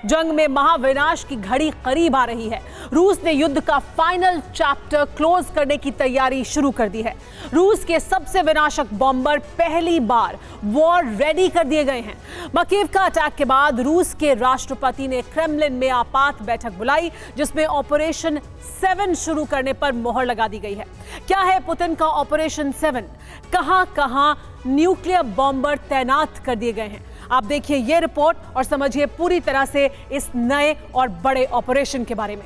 जंग में महाविनाश की घड़ी करीब आ रही है। रूस ने युद्ध का फाइनल चैप्टर क्लोज करने की तैयारी शुरू कर दी है। रूस के सबसे विनाशक बॉम्बर पहली बार वॉर रेडी कर दिए गए हैं। मकीव का अटैक के बाद रूस के राष्ट्रपति ने क्रेमलिन में आपात बैठक बुलाई, जिसमें ऑपरेशन 7 शुरू करने पर मोहर लगा दी गई है। क्या है पुतिन का ऑपरेशन 7? कहां-कहां न्यूक्लियर बॉम्बर तैनात कर दिए गए हैं? आप देखिए ये रिपोर्ट और समझिए पूरी तरह से इस नए और बड़े ऑपरेशन के बारे में।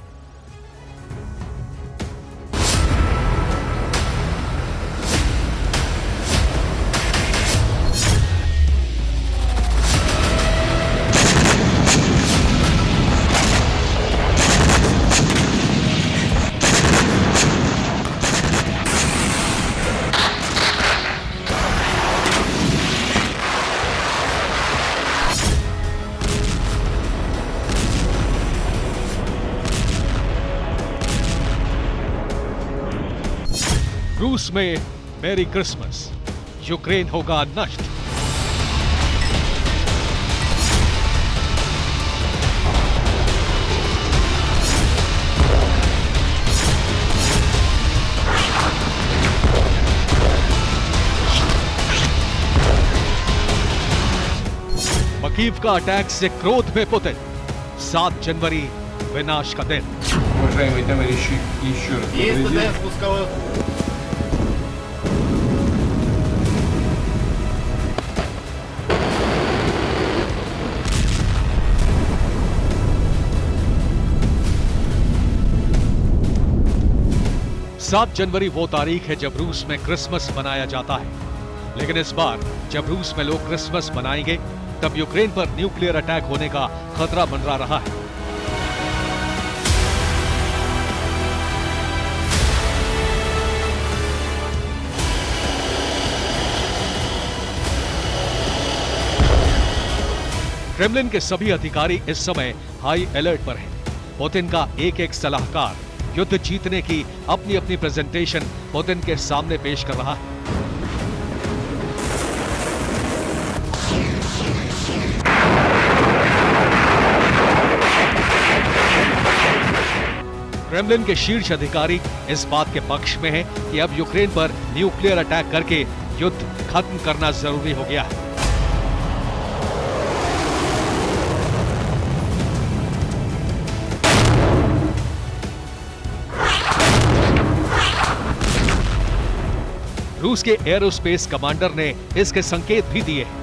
रूस में मेरी क्रिसमस, यूक्रेन होगा नष्ट। मकीव का अटैक से क्रोध में पुतिन। 7 जनवरी विनाश का दिन। Уважаемые товарищи, еще раз подтвердим. सात जनवरी वो तारीख है जब रूस में क्रिसमस मनाया जाता है, लेकिन इस बार जब रूस में लोग क्रिसमस मनाएंगे तब यूक्रेन पर न्यूक्लियर अटैक होने का खतरा मंडरा रहा है। क्रेमलिन के सभी अधिकारी इस समय हाई अलर्ट पर हैं। पुतिन का एक-एक सलाहकार युद्ध जीतने की अपनी अपनी प्रेजेंटेशन पुतिन के सामने पेश कर रहा है। क्रेमलिन के शीर्ष अधिकारी इस बात के पक्ष में हैं कि अब यूक्रेन पर न्यूक्लियर अटैक करके युद्ध खत्म करना जरूरी हो गया है। रूस के एरोस्पेस कमांडर ने इसके संकेत भी दिए हैं।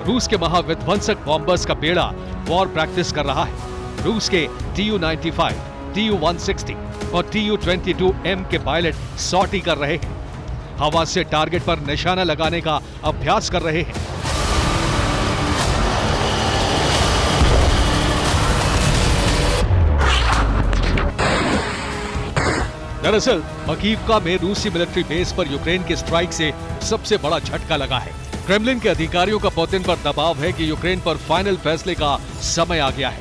रूस के महाविध्वंसक बॉम्बर्स का बेड़ा वॉर प्रैक्टिस कर रहा है। रूस के Tu-95, Tu-160 और Tu-22M के पायलट सॉर्टी कर रहे हैं। हवा से टारगेट पर निशाना लगाने का अभ्यास कर रहे हैं। दरअसल मकीवका में रूसी मिलिट्री बेस पर यूक्रेन के स्ट्राइक से सबसे बड़ा झटका लगा है। क्रेमलिन के अधिकारियों का पुतिन पर दबाव है कि यूक्रेन पर फाइनल फैसले का समय आ गया है।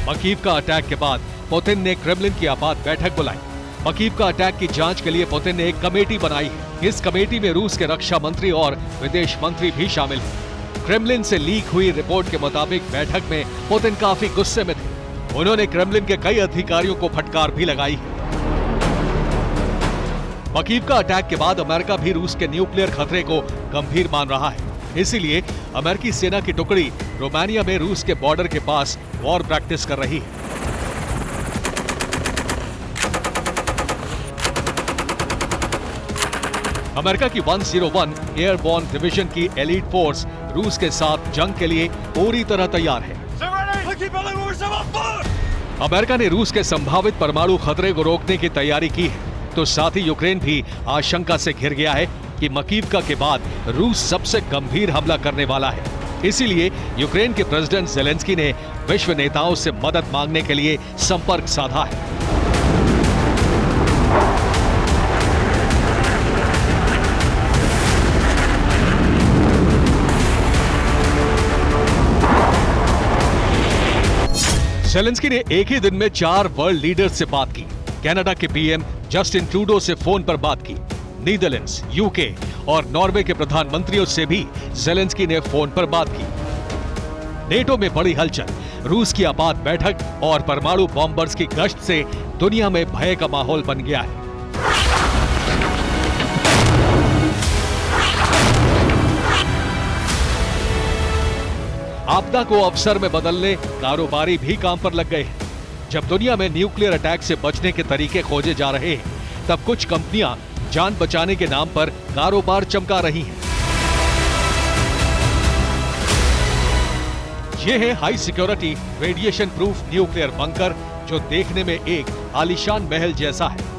मकीव का अटैक के बाद पुतिन ने क्रेमलिन की आपात बैठक बुलाई। मकीव का अटैक की जांच के लिए पुतिन ने एक कमेटी बनाई है। इस कमेटी में रूस के रक्षा मंत्री और विदेश मंत्री भी शामिल हैं। क्रेमलिन से लीक हुई रिपोर्ट के मुताबिक बैठक में पुतिन काफी गुस्से में थे। उन्होंने क्रेमलिन के कई अधिकारियों को फटकार भी लगाई है। मकीव का अटैक के बाद अमेरिका भी रूस के न्यूक्लियर खतरे को गंभीर मान रहा है। इसीलिए अमेरिकी सेना की टुकड़ी रोमानिया में रूस के बॉर्डर के पास वॉर प्रैक्टिस कर रही है। अमेरिका की 101 एयरबॉर्न डिवीजन की एलीट फोर्स रूस के साथ जंग के लिए पूरी तरह तैयार है। अमेरिका ने रूस के संभावित परमाणु खतरे को रोकने की तैयारी की है, तो साथ ही यूक्रेन भी आशंका से घिर गया है कि मकीवका के बाद रूस सबसे गंभीर हमला करने वाला है। इसीलिए यूक्रेन के प्रेसिडेंट ज़ेलेंस्की ने विश्व नेताओं से मदद मांगने के लिए संपर्क साधा है। ज़ेलेंस्की ने एक ही दिन में 4 वर्ल्ड लीडर्स से बात की। कनाडा के पीएम जस्टिन ट्रूडो से फोन पर बात की। नीदरलैंड्स, यूके और नॉर्वे के प्रधानमंत्रियों से भी ज़ेलेंस्की ने फोन पर बात की। नेटो में बड़ी हलचल, रूस की आपात बैठक और परमाणु बॉम्बर्स की गश्त से दुनिया में भय का माहौल बन गया है। आपदा को अवसर में बदलने कारोबारी भी काम पर लग गए हैं। जब दुनिया में न्यूक्लियर अटैक से बचने के तरीके खोजे जा रहे हैं, तब कुछ कंपनियां जान बचाने के नाम पर कारोबार चमका रही हैं। यह है high security radiation proof nuclear bunker, जो देखने में एक आलीशान महल जैसा है।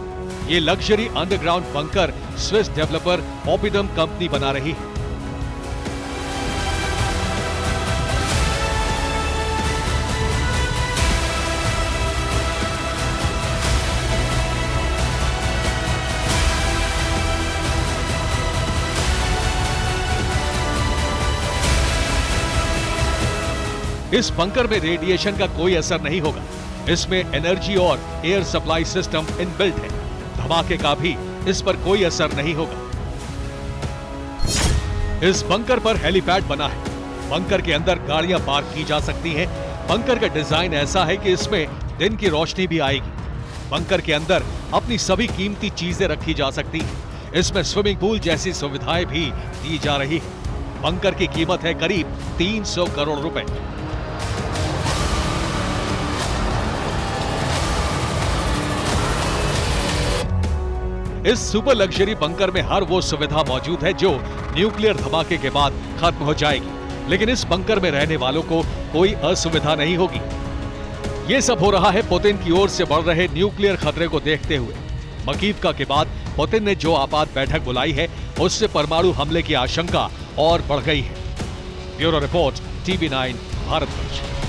ये luxury underground bunker Swiss developer Oppidum company बना रही है। इस बंकर में रेडिएशन का कोई असर नहीं होगा। इसमें एनर्जी और एयर सप्लाई सिस्टम इनबिल्ट है। धमाके का भी इस पर कोई असर नहीं होगा। इस बंकर पर हेलीपैड बना है। बंकर के अंदर गाड़ियां पार्क की जा सकती हैं। बंकर का डिजाइन ऐसा है कि इसमें दिन की रोशनी भी आएगी। बंकर के अंदर अपनी सभी कीमती चीजें रखी जा सकती हैं। इसमें स्विमिंग पूल जैसी सुविधाएं भी दी जा रही है। बंकर की कीमत है करीब 300 करोड़ रुपए। इस सुपर लग्जरी बंकर में हर वो सुविधा मौजूद है जो न्यूक्लियर धमाके के बाद खत्म हो जाएगी, लेकिन इस बंकर में रहने वालों को कोई असुविधा नहीं होगी। यह सब हो रहा है पुतिन की ओर से बढ़ रहे न्यूक्लियर खतरे को देखते हुए। मकीवका के बाद पुतिन ने जो आपात बैठक बुलाई है, उससे परमाणु हमले की आशंका और बढ़ गई है। Bureau report, TV9 Bharatvarsh.